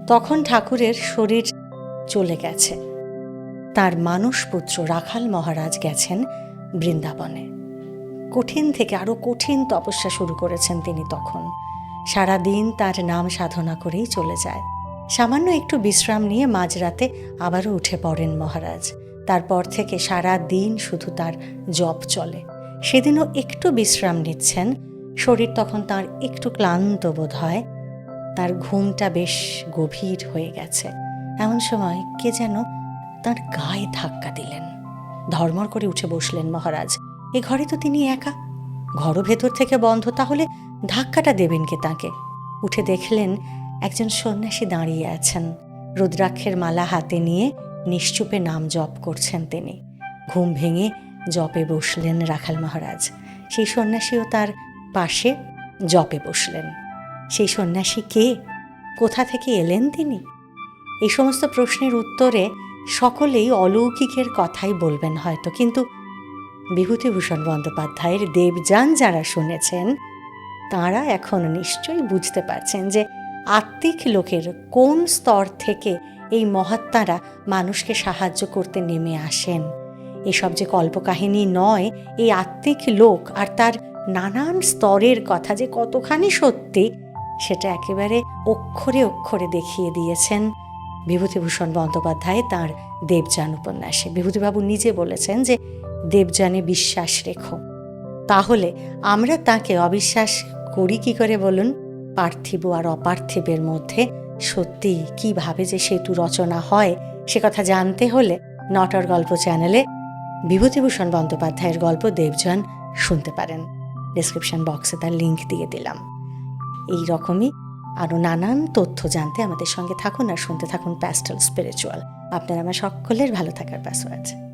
তখন ঠাকুরের শরীর চলে গেছে। তার মানসপুত্র রাখাল মহারাজ গেছেন বৃন্দাবনে। কঠিন থেকে আরও কঠিন তপস্যা শুরু করেছেন তিনি। তখন সারাদিন তার নাম সাধনা করেই চলে যায়। সামান্য একটু বিশ্রাম নিয়ে মাঝরাতে আবারও উঠে পড়েন মহারাজ। তারপর থেকে সারা দিন শুধু তার জপ চলে। সেদিনও একটু বিশ্রাম নিচ্ছেন। শরীর তখন তার একটু ক্লান্ত বোধ হয়। তার ঘুমটা বেশ গভীর হয়ে গেছে। এমন সময় কে যেন তার গায়ে ধাক্কা দিলেন। ধর্মর করে উঠে বসলেন মহারাজ। এ ঘরে তো তিনি একা, ঘরও ভেতর থেকে বন্ধ, তাহলে ধাক্কাটা দেবেন কে তাকে? উঠে দেখলেন একজন সন্ন্যাসী দাঁড়িয়ে আছেন। রুদ্রাক্ষের মালা হাতে নিয়ে নিশ্চুপে নাম জপ করছেন তিনি। ঘুম ভেঙে জপে বসলেন রাখাল মহারাজ। সেই সন্ন্যাসীও তার পাশে জপে বসলেন। সেই সন্ন্যাসী কে? কোথা থেকে এলেন তিনি? এই সমস্ত প্রশ্নের উত্তরে সকলেই অলৌকিকের কথাই বলবেন হয়তো, কিন্তু বিভূতিভূষণ বন্দ্যোপাধ্যায়ের দেবযান যারা শুনেছেন তাঁরা এখন নিশ্চয়ই বুঝতে পারছেন যে আত্মিক লোকের কোন স্তর থেকে এই মহাত্মারা মানুষকে সাহায্য করতে নেমে আসেন। এসব যে কল্পকাহিনী নয়, এই আত্মিক লোক আর তার নানান স্তরের কথা যে কতখানি সত্যি সেটা একেবারে অক্ষরে অক্ষরে দেখিয়ে দিয়েছেন বিভূতিভূষণ বন্দ্যোপাধ্যায় তাঁর দেবযান উপন্যাসে। বিভূতিবাবু নিজে বলেছেন যে দেবযানে বিশ্বাস রেখো। তাহলে আমরা তাকে অবিশ্বাস করি কি করে বলুন? পার্থিব আর অপার্থিবের মধ্যে সত্যি কিভাবে যে সেতু রচনা হয় সে কথা জানতে হলে নটর গল্প চ্যানেলে বিভূতিভূষণ বন্দ্যোপাধ্যায়ের গল্প দেবযান শুনতে পারেন। ডেসক্রিপশন বক্সে তার লিঙ্ক দিয়ে দিলাম। এই রকমই আরও নানান তথ্য জানতে আমাদের সঙ্গে থাকুন আর শুনতে থাকুন প্যাস্টেল স্পিরিচুয়াল। আপনারা আমার সকলের ভালো থাকার পাসওয়ার্ড।